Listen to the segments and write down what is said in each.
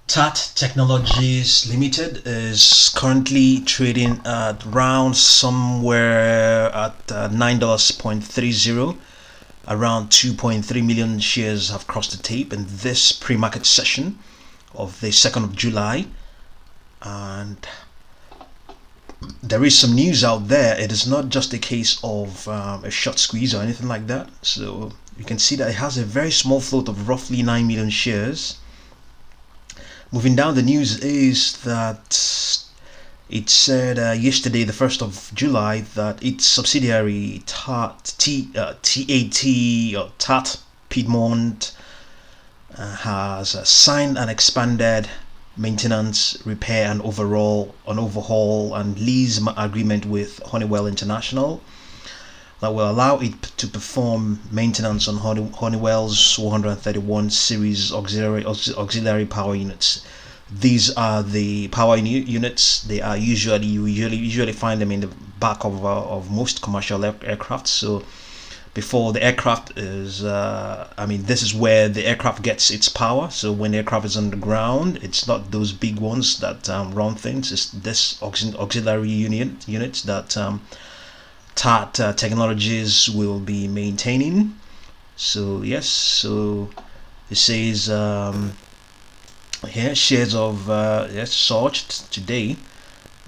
TAT Technologies Limited is currently trading at around somewhere at $9.30. Around 2.3 million shares have crossed the tape in this pre-market session of the 2nd of July. And there is some news out there. It is not just a case of a short squeeze or anything like that. So you can see that it has a very small float of roughly 9 million shares. Moving down, the news is that it said yesterday, the 1st of July, that its subsidiary TAT or TAT Piedmont has signed an expanded maintenance, repair, and overhaul and lease agreement with Honeywell International that will allow it to perform maintenance on Honeywell's 131 series auxiliary power units. These are the power units. They are usually find them in the back of most commercial aircraft. So before the aircraft is, this is where the aircraft gets its power. So when the aircraft is on the ground, it's not those big ones that run things. It's this auxiliary units that TAT Technologies will be maintaining. So yes, so it says here shares of surged today,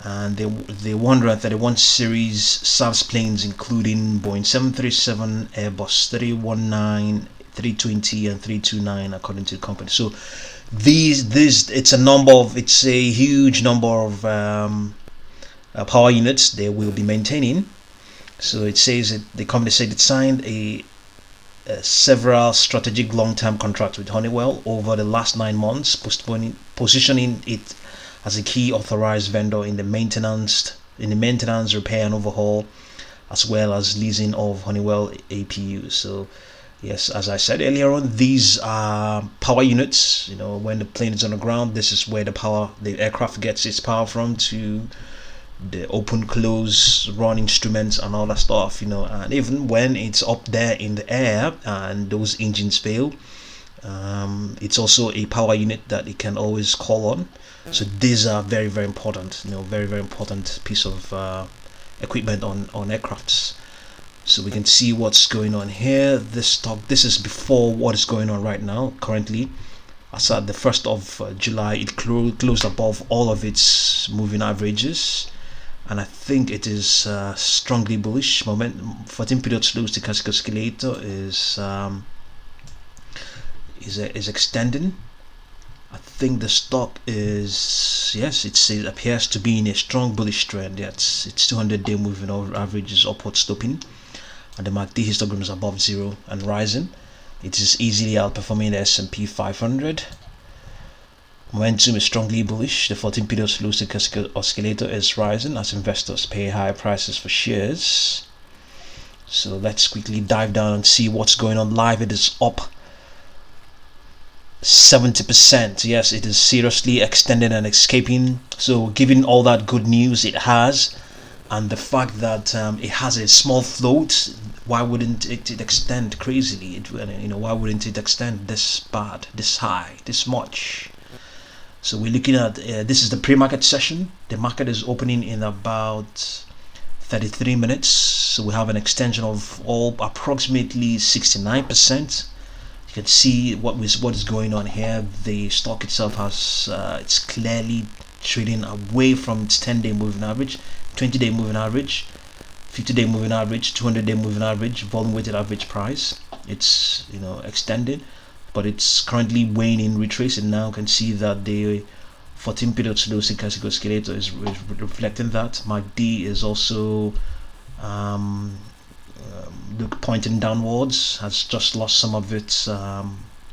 and the 131 series SARS planes, including Boeing 737, Airbus 319, 320, and 329, according to the company. So these it's a huge number of power units they will be maintaining. So it says the company said it signed several strategic long-term contracts with Honeywell over the last 9 months, positioning it as a key authorized vendor in the maintenance, repair, and overhaul, as well as leasing of Honeywell APUs. So yes, as I said earlier on, these are power units. When the plane is on the ground, this is where the aircraft gets its power from to the open close run instruments and all that stuff. And even when it's up there in the air and those engines fail, it's also a power unit that it can always call on. So these are very, very important, very, very important piece of equipment on aircrafts. So we can see what's going on here. This is before what is going on right now. Currently, as at the 1st of July, it closed above all of its moving averages, and I think it is strongly bullish. 14-period slow stochastic oscillator is extending. I think the stock it appears to be in a strong bullish trend. Its 200-day moving average is upward sloping, and the MACD histogram is above zero and rising. It is easily outperforming the S&P 500. Momentum is strongly bullish. The 14-period slow stochastic oscillator is rising as investors pay higher prices for shares. So let's quickly dive down and see what's going on live. It is up 70%. Yes, it is seriously extending and escaping. So given all that good news it has, and the fact that it has a small float, why wouldn't it extend crazily? Why wouldn't it extend this bad, this high, this much? So we're looking at this is the pre-market session. The market is opening in about 33 minutes. So we have an extension of approximately 69%. You can see what is going on here. The stock itself has it's clearly trading away from its 10-day moving average, 20-day moving average, 50-day moving average, 200-day moving average, volume weighted average price. It's extended, but it's currently waning, retracing now. You can see that the 14-period slow stochastic oscillator is reflecting that. MACD is also pointing downwards, has just lost some of its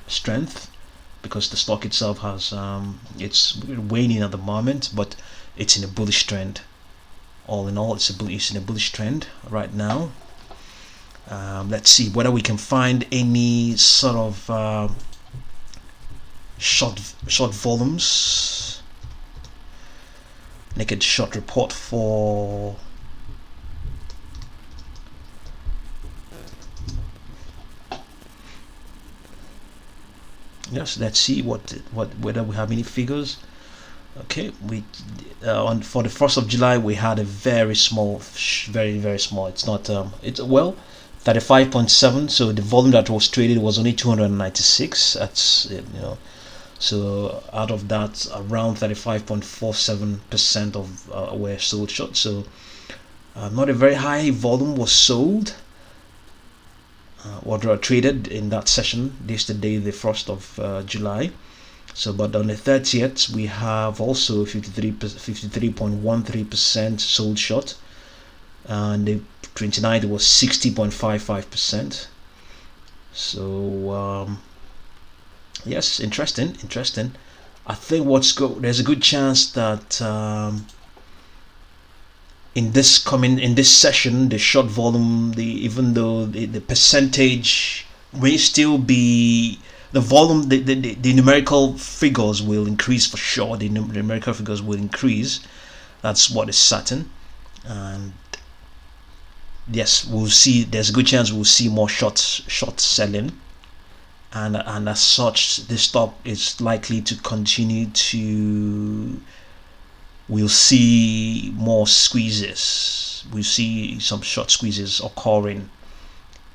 strength because the stock itself has it's waning at the moment, but it's in a bullish trend. All in all, it's in a bullish trend right now. Let's see whether we can find any sort of short volumes. Naked short report for Yes, let's see whether we have any figures. Okay, we for the 1st of July we had a very small, very small. It's not it's well 35.7. So the volume that was traded was only 296. That's so out of that, around 35.47% of were sold short. So not a very high volume was sold or traded in that session. Yesterday, the 1st of July. So, but on the 30th, we have also 53.13% sold short, and the 29th was 60.55%. So, yes, interesting. I think there's a good chance that in this session, the short volume, even though the percentage may still be, the volume, the numerical figures will increase for sure. The numerical figures will increase. That's what is certain. And yes, we'll see. There's a good chance we'll see more short selling, and as such, the stock is likely to continue to. We'll see more squeezes. We'll see some short squeezes occurring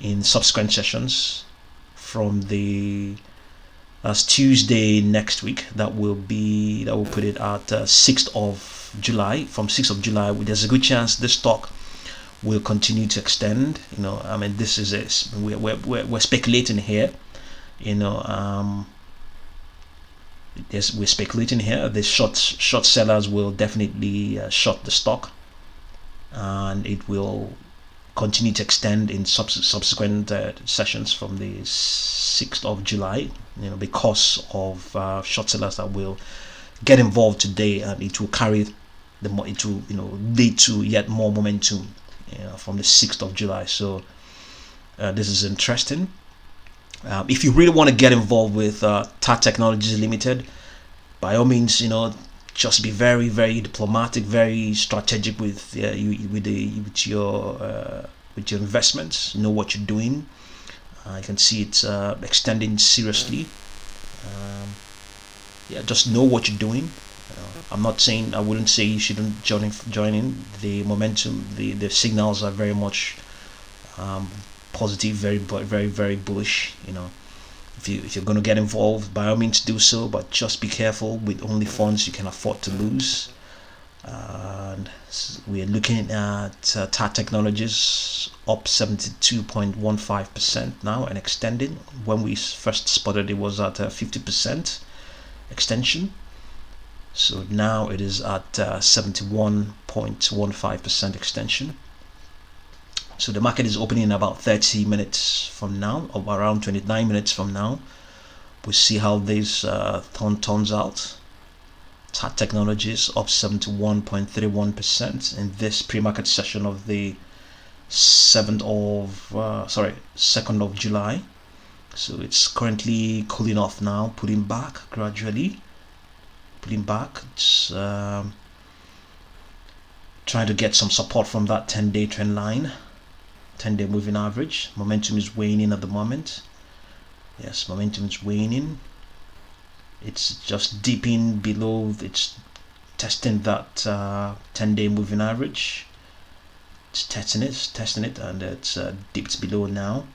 in subsequent sessions from as Tuesday next week. That will put it at 6th of July. From 6th of July, there's a good chance this stock will continue to extend. I mean, this is we're speculating here. We're speculating here. The short sellers will definitely short the stock, and it will continue to extend in subsequent sessions from the 6th of July. Because of short sellers that will get involved today, and it will carry it will lead to yet more momentum from the 6th of July. So this is interesting. If you really want to get involved with TAT Technologies Limited, by all means, just be very, very diplomatic, very strategic with your investments. Know what you're doing. I can see it's extending seriously. Just know what you're doing. I wouldn't say you shouldn't join in. The momentum, the signals are very much positive, very, very, very bullish. If you're going to get involved, by all means do so, but just be careful with only funds you can afford to lose. And we're looking at TAT Technologies up 72.15% now and extending. When we first spotted, it was at 50% extension. So now it is at 71.15% extension. So the market is opening in about 30 minutes from now, or around 29 minutes from now. We'll see how this turns out. TAT Technologies up 71.31% in this pre-market session of the 2nd of July. So it's currently cooling off now, pulling back gradually. It's trying to get some support from that 10-day trend line. 10-day moving average. Momentum is waning at the moment. Yes, momentum is waning. It's just dipping below. It's testing that 10-day moving average. It's testing it, and it's dipped below now.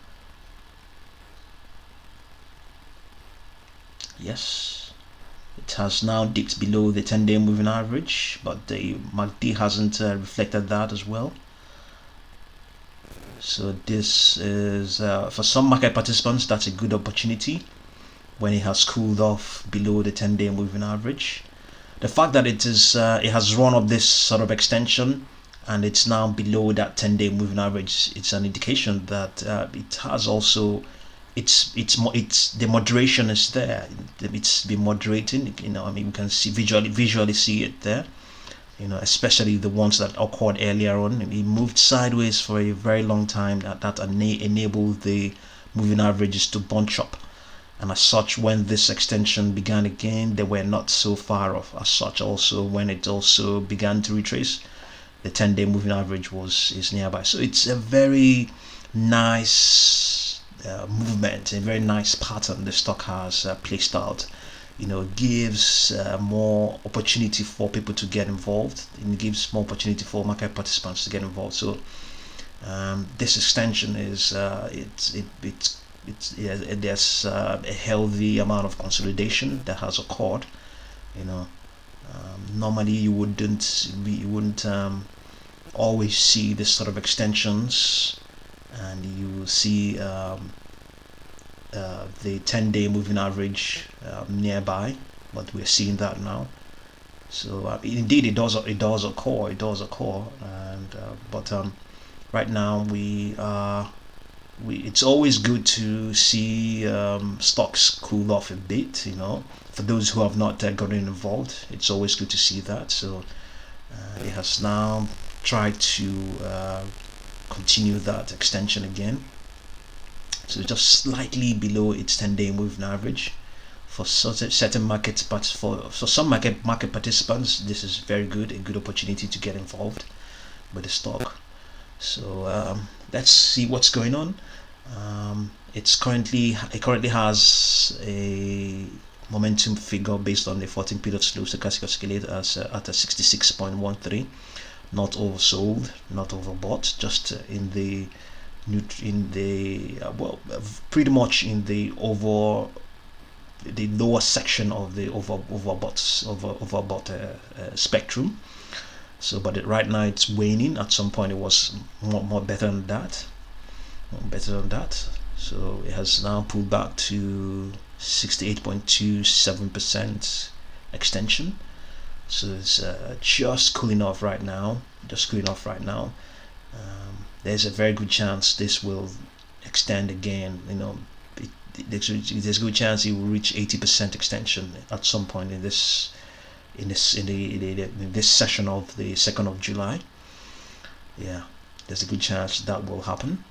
Yes, it has now dipped below the 10-day moving average, but the MACD hasn't reflected that as well. So this is for some market participants, that's a good opportunity when it has cooled off below the 10-day moving average. The fact that it has run up this sort of extension and it's now below that 10-day moving average, it's an indication that it has also the moderation is there. It's been moderating. I mean, we can see visually see it there. Especially the ones that occurred earlier on. It moved sideways for a very long time. That enabled the moving averages to bunch up, and as such, when this extension began again, they were not so far off. As such, also when it also began to retrace, the 10-day moving average is nearby. So it's a very nice movement, a very nice pattern the stock has placed out. Gives more opportunity for people to get involved, and gives more opportunity for market participants to get involved. So this extension is there's a healthy amount of consolidation that has occurred. Normally you wouldn't always see this sort of extensions, and you will see the 10-day moving average nearby, but we're seeing that now. So indeed it does occur, and but right now it's always good to see stocks cool off a bit. For those who have not gotten involved, it's always good to see that. So it has now tried to continue that extension again. So just slightly below its 10-day moving average for certain markets, but for some market participants, this is a good opportunity to get involved with the stock. So let's see what's going on. It currently has a momentum figure based on the 14 period slow stochastic oscillator as at a 66.13, not oversold, not overbought, just in the pretty much in the lower section of the overbought spectrum. So but right now it's waning. At some point it was more better than that, so it has now pulled back to 68.27% extension. So it's just cooling off right now. There's a very good chance this will extend again. There's a good chance it will reach 80% extension at some point in this session of the 2nd of July. Yeah, there's a good chance that will happen,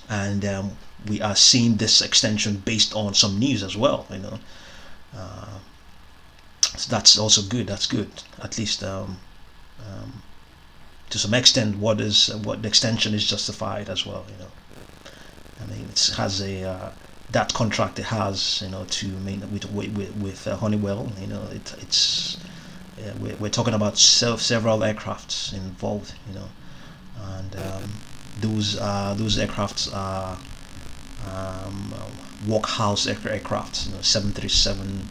and we are seeing this extension based on some news as well. So that's also good. That's good. At least to some extent, what the extension is justified as well. I mean, it has a that contract it has, to main with Honeywell. We're talking about several aircrafts involved. And those aircrafts are workhouse aircraft. 737.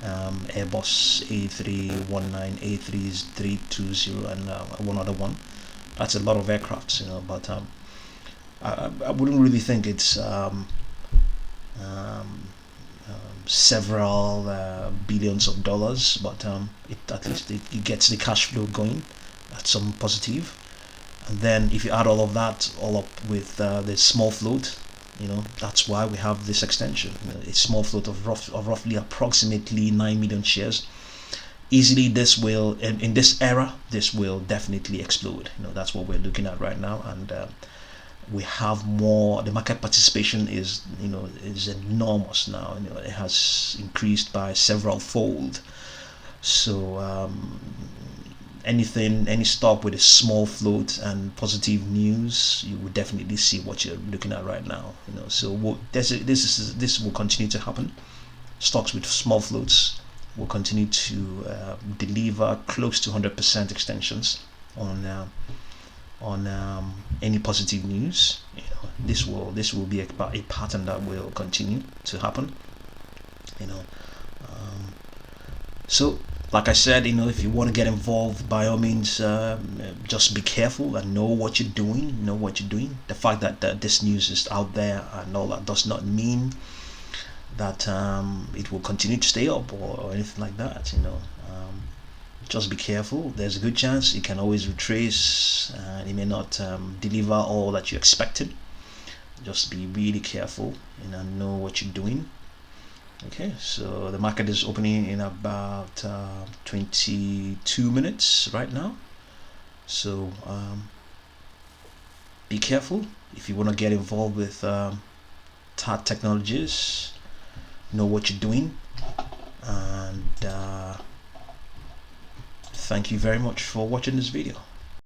Airbus A319, A320, and one other one. That's a lot of aircrafts, but I wouldn't really think it's several billions of dollars, but at least it gets the cash flow going. That's some positive. And then if you add all of that up with the small float, that's why we have this extension. A small float of roughly approximately 9 million shares. Easily, this will in this era, this will definitely explode. That's what we're looking at right now, and we have more. The market participation is enormous now. It has increased by several fold. So any stock with a small float and positive news, you will definitely see what you're looking at right now. So this will continue to happen. Stocks with small floats will continue to deliver close to 100% extensions on any positive news. This will be a pattern that will continue to happen. So like I said, if you want to get involved, by all means, just be careful and know what you're doing. The fact that this news is out there and all that does not mean that it will continue to stay up or anything like that. Just be careful. There's a good chance it can always retrace, and it may not deliver all that you expected. Just be really careful and know what you're doing. Okay, so the market is opening in about 22 minutes right now. So be careful if you want to get involved with TAT Technologies. Know what you're doing, and thank you very much for watching this video.